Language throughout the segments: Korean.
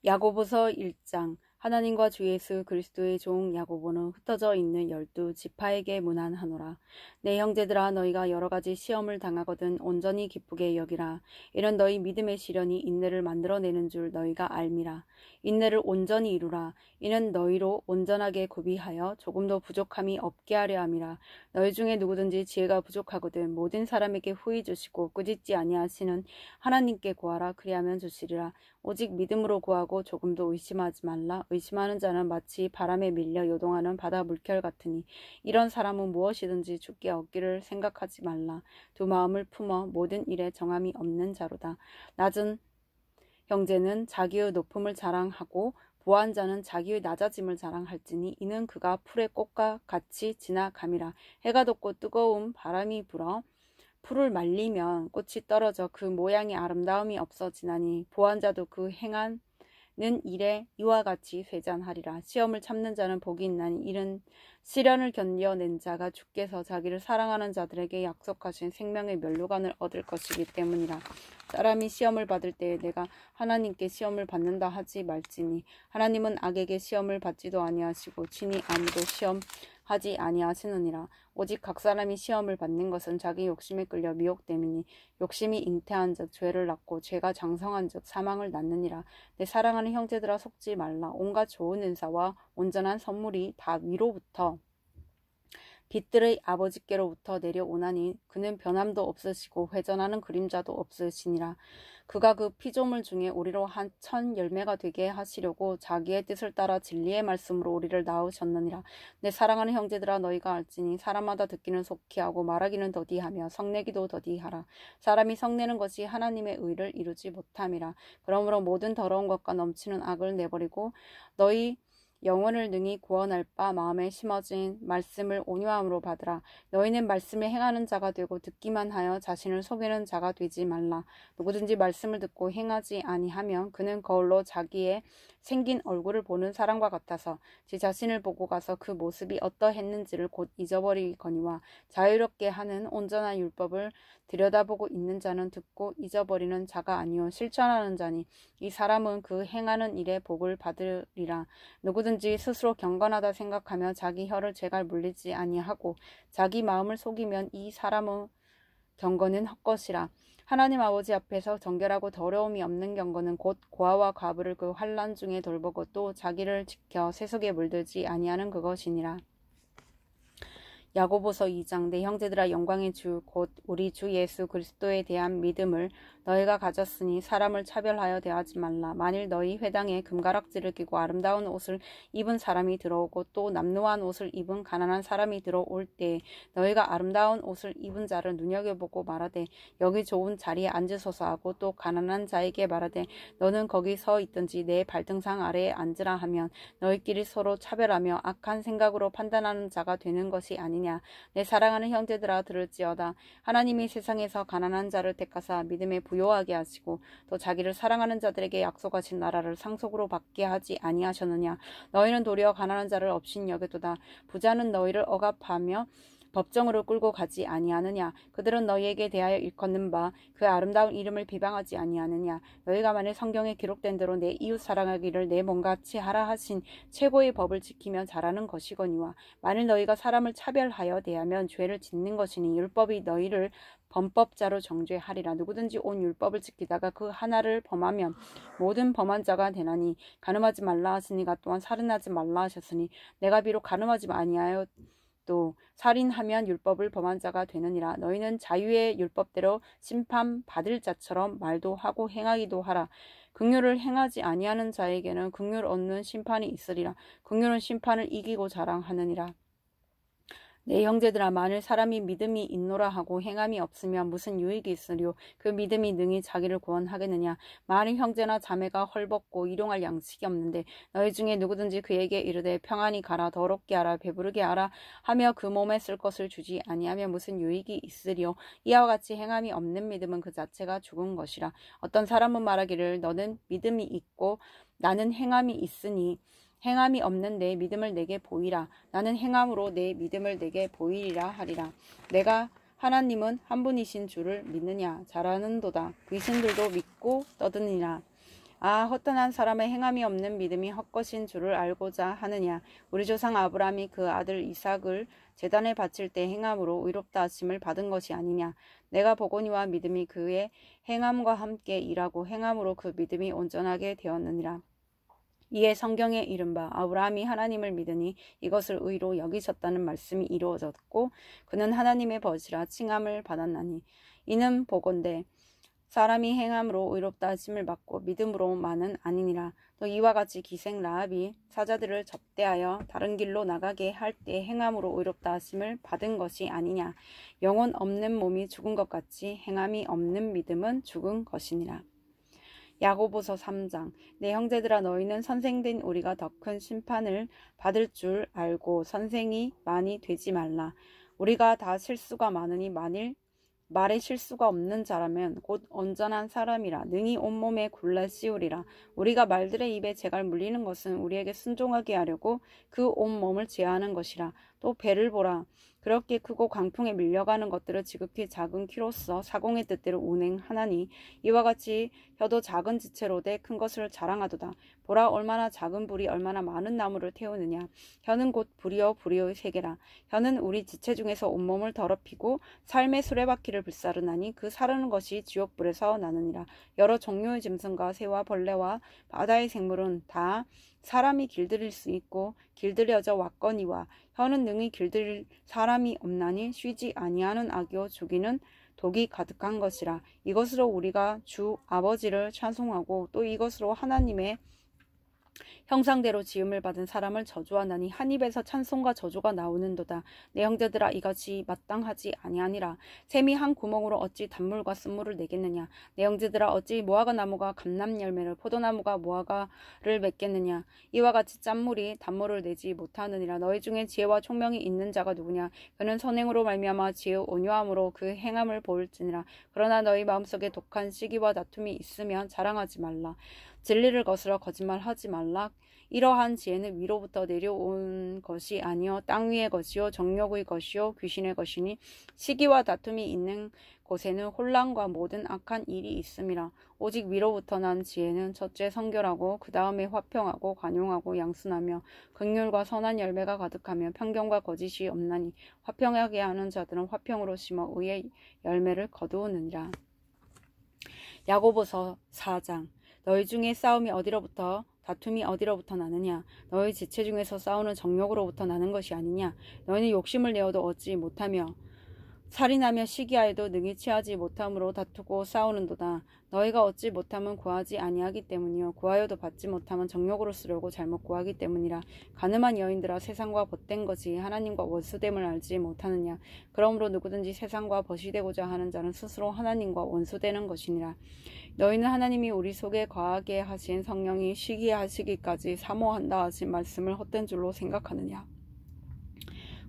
야고보서 1장. 하나님과 주 예수 그리스도의 종 야고보는 흩어져 있는 12지파에게 문안하노라. 내 형제들아, 너희가 여러 가지 시험을 당하거든 온전히 기쁘게 여기라. 이런 너희 믿음의 시련이 인내를 만들어내는 줄 너희가 알미라. 인내를 온전히 이루라. 이는 너희로 온전하게 구비하여 조금도 부족함이 없게 하려 함이라. 너희 중에 누구든지 지혜가 부족하거든 모든 사람에게 후히 주시고 꾸짖지 아니하시는 하나님께 구하라. 그리하면 주시리라. 오직 믿음으로 구하고 조금도 의심하지 말라. 의심하는 자는 마치 바람에 밀려 요동하는 바다 물결 같으니 이런 사람은 무엇이든지 주께 얻기를 생각하지 말라. 두 마음을 품어 모든 일에 정함이 없는 자로다. 낮은 형제는 자기의 높음을 자랑하고 부한 자는 자기의 낮아짐을 자랑할지니 이는 그가 풀의 꽃과 같이 지나감이라. 해가 돋고 뜨거운 바람이 불어 풀을 말리면 꽃이 떨어져 그 모양의 아름다움이 없어지나니 부한 자도 그 행하는 일에 이와 같이 쇠잔하리라. 시험을 참는 자는 복이 있나니 이는 시련을 견뎌낸 자가 주께서 자기를 사랑하는 자들에게 약속하신 생명의 면류관을 얻을 것이기 때문이라. 사람이 시험을 받을 때에 내가 하나님께 시험을 받는다 하지 말지니 하나님은 악에게 시험을 받지도 아니하시고 친히 아무도 시험하지 아니하시느니라. 오직 각 사람이 시험을 받는 것은 자기 욕심에 끌려 미혹됨이니 욕심이 잉태한 즉 죄를 낳고 죄가 장성한 즉 사망을 낳느니라. 내 사랑하는 형제들아, 속지 말라. 온갖 좋은 은사와 온전한 선물이 다 위로부터 빛들의 아버지께로부터 내려오나니 그는 변함도 없으시고 회전하는 그림자도 없으시니라. 그가 그 피조물 중에 우리로 한 천 열매가 되게 하시려고 자기의 뜻을 따라 진리의 말씀으로 우리를 낳으셨느니라. 내 사랑하는 형제들아, 너희가 알지니 사람마다 듣기는 속히 하고 말하기는 더디하며 성내기도 더디하라. 사람이 성내는 것이 하나님의 의를 이루지 못함이라. 그러므로 모든 더러운 것과 넘치는 악을 내버리고 너희 영혼을 능히 구원할 바 마음에 심어진 말씀을 온유함으로 받으라. 너희는 말씀을 행하는 자가 되고 듣기만 하여 자신을 속이는 자가 되지 말라. 누구든지 말씀을 듣고 행하지 아니하면 그는 거울로 자기의 생긴 얼굴을 보는 사람과 같아서 지 자신을 보고 가서 그 모습이 어떠했는지를 곧 잊어버리거니와 자유롭게 하는 온전한 율법을 들여다보고 있는 자는 듣고 잊어버리는 자가 아니요 실천하는 자니 이 사람은 그 행하는 일에 복을 받으리라. 누구든지 스스로 경건하다 생각하며 자기 혀를 제갈 물리지 아니하고 자기 마음을 속이면 이 사람의 경건은 헛것이라. 하나님 아버지 앞에서 정결하고 더러움이 없는 경건은 곧 고아와 과부를 그 환난 중에 돌보고 또 자기를 지켜 세속에 물들지 아니하는 그것이니라. 야고보서 2장. 내 형제들아, 영광의 주 곧 우리 주 예수 그리스도에 대한 믿음을 너희가 가졌으니 사람을 차별하여 대하지 말라. 만일 너희 회당에 금가락지를 끼고 아름다운 옷을 입은 사람이 들어오고 또 남루한 옷을 입은 가난한 사람이 들어올 때 너희가 아름다운 옷을 입은 자를 눈여겨보고 말하되 여기 좋은 자리에 앉으소서 하고 또 가난한 자에게 말하되 너는 거기 서 있든지 내 발등상 아래에 앉으라 하면 너희끼리 서로 차별하며 악한 생각으로 판단하는 자가 되는 것이 아니냐. 내 사랑하는 형제들아, 들을지어다. 하나님이 세상에서 가난한 자를 택하사 믿음에 부요하게 하시고 또 자기를 사랑하는 자들에게 약속하신 나라를 상속으로 받게 하지 아니하셨느냐. 너희는 도리어 가난한 자를 업신 여겨도다. 부자는 너희를 억압하며 법정으로 끌고 가지 아니하느냐. 그들은 너희에게 대하여 일컫는 바 그 아름다운 이름을 비방하지 아니하느냐. 너희가 만일 성경에 기록된 대로 내 이웃 사랑하기를 내 몸같이 하라 하신 최고의 법을 지키면 잘하는 것이거니와 만일 너희가 사람을 차별하여 대하면 죄를 짓는 것이니 율법이 너희를 범법자로 정죄하리라. 누구든지 온 율법을 지키다가 그 하나를 범하면 모든 범한 자가 되나니 간음하지 말라 하시니가 또한 살인하지 말라 하셨으니 내가 비록 간음하지 아니하여 또 살인하면 율법을 범한 자가 되느니라. 너희는 자유의 율법대로 심판받을 자처럼 말도 하고 행하기도 하라. 긍휼을 행하지 아니하는 자에게는 긍휼 얻는 심판이 있으리라. 긍휼은 심판을 이기고 자랑하느니라. 내 형제들아, 만일 사람이 믿음이 있노라 하고 행함이 없으면 무슨 유익이 있으리요. 그 믿음이 능히 자기를 구원하겠느냐. 만일 형제나 자매가 헐벗고 일용할 양식이 없는데 너희 중에 누구든지 그에게 이르되 평안히 가라, 더럽게 하라, 배부르게 하라 하며 그 몸에 쓸 것을 주지 아니하면 무슨 유익이 있으리요. 이와 같이 행함이 없는 믿음은 그 자체가 죽은 것이라. 어떤 사람은 말하기를 너는 믿음이 있고 나는 행함이 있으니 행함이 없는 내 믿음을 내게 보이라. 나는 행함으로 내 믿음을 내게 보이리라 하리라. 내가 하나님은 한 분이신 줄을 믿느냐. 잘하는도다. 귀신들도 믿고 떠드니라. 아, 허탄한 사람의 행함이 없는 믿음이 헛것인 줄을 알고자 하느냐. 우리 조상 아브라함이 그 아들 이삭을 제단에 바칠 때 행함으로 의롭다 하심을 받은 것이 아니냐. 내가 보거니와 믿음이 그의 행함과 함께 일하고 행함으로 그 믿음이 온전하게 되었느니라. 이에 성경에 이른바 아브라함이 하나님을 믿으니 이것을 의로 여기셨다는 말씀이 이루어졌고 그는 하나님의 벗이라 칭함을 받았나니 이는 보건대 사람이 행함으로 의롭다 하심을 받고 믿음으로만은 아니니라. 또 이와 같이 기생 라합이 사자들을 접대하여 다른 길로 나가게 할 때 행함으로 의롭다 하심을 받은 것이 아니냐. 영혼 없는 몸이 죽은 것 같이 행함이 없는 믿음은 죽은 것이니라. 야고보서 3장. 내 형제들아, 너희는 선생된 우리가 더 큰 심판을 받을 줄 알고 선생이 많이 되지 말라. 우리가 다 실수가 많으니 만일 말에 실수가 없는 자라면 곧 온전한 사람이라 능히 온몸에 굴러 씌우리라. 우리가 말들의 입에 재갈 물리는 것은 우리에게 순종하게 하려고 그 온몸을 제하는 것이라. 또 배를 보라. 그렇게 크고 광풍에 밀려가는 것들을 지극히 작은 키로서 사공의 뜻대로 운행하나니 이와 같이 혀도 작은 지체로 돼 큰 것을 자랑하도다. 보라, 얼마나 작은 불이 얼마나 많은 나무를 태우느냐. 혀는 곧 불이요 불의의 세계라. 혀는 우리 지체 중에서 온몸을 더럽히고 삶의 수레바퀴를 불사르나니 그 사르는 것이 지옥불에서 나느니라. 여러 종류의 짐승과 새와 벌레와 바다의 생물은 다 사람이 길들일 수 있고 길들여져 왔거니와 혀는 능히 길들일 사람이 없나니 쉬지 아니하는 악이요 죽이는 독이 가득한 것이라. 이것으로 우리가 주 아버지를 찬송하고 또 이것으로 하나님의 형상대로 지음을 받은 사람을 저주하나니 한 입에서 찬송과 저주가 나오는도다. 내 형제들아, 이것이 마땅하지 아니하니라. 샘이 한 구멍으로 어찌 단물과 쓴물을 내겠느냐. 내 형제들아, 어찌 무화과 나무가 감람 열매를 포도나무가 무화과를 맺겠느냐. 이와 같이 짠물이 단물을 내지 못하느니라. 너희 중에 지혜와 총명이 있는 자가 누구냐. 그는 선행으로 말미암아 지혜의 온유함으로 그 행함을 보일지니라. 그러나 너희 마음속에 독한 시기와 다툼이 있으면 자랑하지 말라. 진리를 거스러 거짓말하지 말라. 이러한 지혜는 위로부터 내려온 것이 아니요 땅 위의 것이요 정욕의 것이요 귀신의 것이니 시기와 다툼이 있는 곳에는 혼란과 모든 악한 일이 있음이라. 오직 위로부터 난 지혜는 첫째 성결하고 그 다음에 화평하고 관용하고 양순하며 긍휼과 선한 열매가 가득하며 편견과 거짓이 없나니 화평하게 하는 자들은 화평으로 심어 의의 열매를 거두느니라. 야고보서 4장. 너희 중에 싸움이 어디로부터 다툼이 어디로부터 나느냐. 너희 지체 중에서 싸우는 정욕으로부터 나는 것이 아니냐. 너희는 욕심을 내어도 얻지 못하며 살인하며 시기하여도 능히 취하지 못함으로 다투고 싸우는도다. 너희가 얻지 못하면 구하지 아니하기 때문이요 구하여도 받지 못하면 정욕으로 쓰려고 잘못 구하기 때문이라. 가늠한 여인들아, 세상과 벗된 것이 하나님과 원수됨을 알지 못하느냐. 그러므로 누구든지 세상과 벗이 되고자 하는 자는 스스로 하나님과 원수되는 것이니라. 너희는 하나님이 우리 속에 거하게 하신 성령이 쉬게 하시기까지 사모한다 하신 말씀을 헛된 줄로 생각하느냐.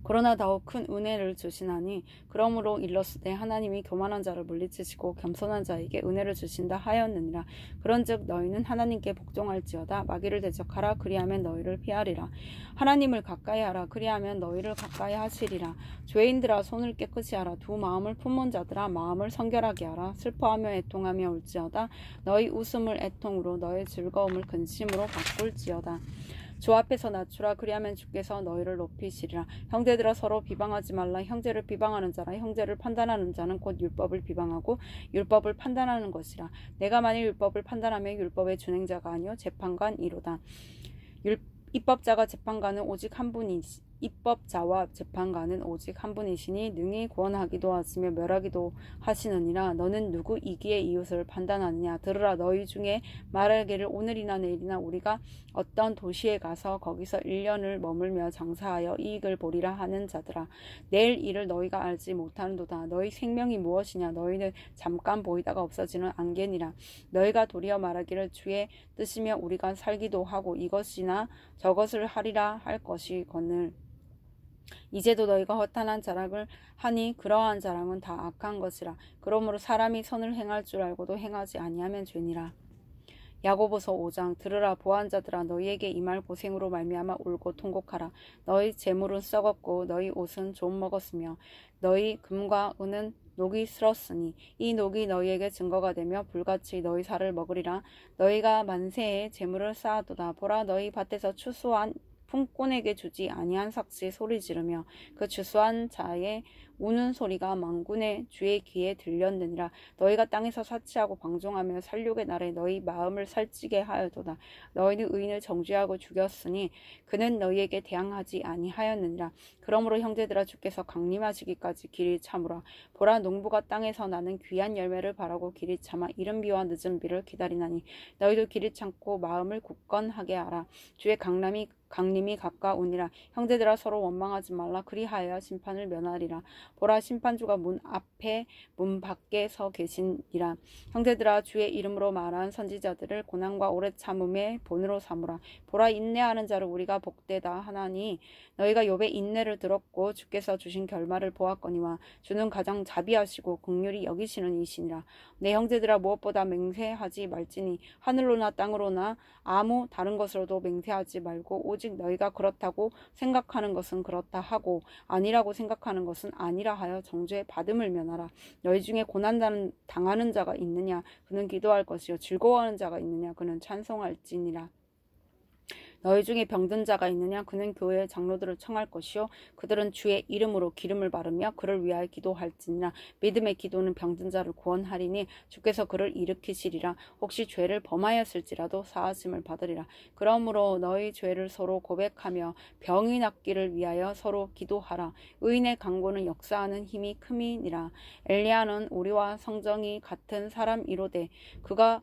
그러나 더욱 큰 은혜를 주시나니 그러므로 일렀으되 하나님이 교만한 자를 물리치시고 겸손한 자에게 은혜를 주신다 하였느니라. 그런즉 너희는 하나님께 복종할지어다. 마귀를 대적하라. 그리하면 너희를 피하리라. 하나님을 가까이 하라. 그리하면 너희를 가까이 하시리라. 죄인들아, 손을 깨끗이 하라. 두 마음을 품은 자들아, 마음을 성결하게 하라. 슬퍼하며 애통하며 울지어다. 너희 웃음을 애통으로 너희 즐거움을 근심으로 바꿀지어다. 주 앞에서 낮추라. 그리하면 주께서 너희를 높이시리라. 형제들아, 서로 비방하지 말라. 형제를 비방하는 자라. 형제를 판단하는 자는 곧 율법을 비방하고 율법을 판단하는 것이라. 내가 만일 율법을 판단하면 율법의 준행자가 아니요 재판관이로다. 입법자가 재판관은 오직 한 분이시 입법자와 재판관은 오직 한 분이시니 능히 구원하기도 하시며 멸하기도 하시느니라. 너는 누구이기에 이웃을 판단하느냐. 들으라. 너희 중에 말하기를 오늘이나 내일이나 우리가 어떤 도시에 가서 거기서 1년을 머물며 장사하여 이익을 보리라 하는 자들아, 내일 일을 너희가 알지 못하는도다. 너희 생명이 무엇이냐. 너희는 잠깐 보이다가 없어지는 안개니라. 너희가 도리어 말하기를 주의 뜻이며 우리가 살기도 하고 이것이나 저것을 하리라 할 것이거늘 이제도 너희가 허탄한 자랑을 하니 그러한 자랑은 다 악한 것이라. 그러므로 사람이 선을 행할 줄 알고도 행하지 아니하면 죄니라. 야고보서 5장. 들으라 보한 자들아, 너희에게 임할 고생으로 말미암아 울고 통곡하라. 너희 재물은 썩었고 너희 옷은 좀 먹었으며 너희 금과 은은 녹이 슬었으니 이 녹이 너희에게 증거가 되며 불같이 너희 살을 먹으리라. 너희가 만세에 재물을 쌓아두다. 보라, 너희 밭에서 추수한 품꾼에게 주지 아니한 삭시 소리 지르며 그 추수한 자의 우는 소리가 만군의 주의 귀에 들렸느니라. 너희가 땅에서 사치하고 방종하며 살육의 날에 너희 마음을 살찌게 하여도다. 너희는 의인을 정죄하고 죽였으니 그는 너희에게 대항하지 아니하였느니라. 그러므로 형제들아, 주께서 강림하시기까지 길이 참으라. 보라, 농부가 땅에서 나는 귀한 열매를 바라고 길이 참아 이른 비와 늦은 비를 기다리나니 너희도 길이 참고 마음을 굳건하게 하라. 주의 강림이 가까우니라. 형제들아, 서로 원망하지 말라. 그리하여야 심판을 면하리라. 보라, 심판주가 문 앞에 문 밖에 서 계시니라. 형제들아, 주의 이름으로 말한 선지자들을 고난과 오래 참음의 본으로 삼으라. 보라, 인내하는 자를 우리가 복되다 하나니 너희가 욥의 인내를 들었고 주께서 주신 결말을 보았거니와 주는 가장 자비하시고 긍휼히 여기시는 이시니라. 내 형제들아, 무엇보다 맹세하지 말지니 하늘로나 땅으로나 아무 다른 것으로도 맹세하지 말고 오직 너희가 그렇다고 생각하는 것은 그렇다 하고 아니라고 생각하는 것은 아니라 하여 정죄 받음을 면하라. 너희 중에 고난 당하는 자가 있느냐? 그는 기도할 것이요. 즐거워하는 자가 있느냐? 그는 찬송할지니라. 너희 중에 병든 자가 있느냐? 그는 교회의 장로들을 청할 것이요. 그들은 주의 이름으로 기름을 바르며 그를 위하여 기도할지니라. 믿음의 기도는 병든 자를 구원하리니 주께서 그를 일으키시리라. 혹시 죄를 범하였을지라도 사하심을 받으리라. 그러므로 너희 죄를 서로 고백하며 병이 낫기를 위하여 서로 기도하라. 의인의 강구는 역사하는 힘이 큼이니라. 엘리야는 우리와 성정이 같은 사람이로되 그가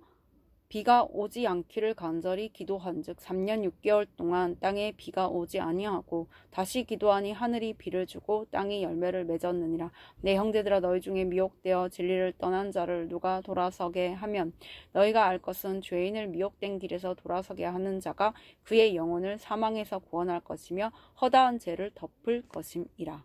비가 오지 않기를 간절히 기도한즉 3년 6개월 동안 땅에 비가 오지 아니하고 다시 기도하니 하늘이 비를 주고 땅이 열매를 맺었느니라. 내 형제들아, 너희 중에 미혹되어 진리를 떠난 자를 누가 돌아서게 하면 너희가 알 것은 죄인을 미혹된 길에서 돌아서게 하는 자가 그의 영혼을 사망에서 구원할 것이며 허다한 죄를 덮을 것임이라.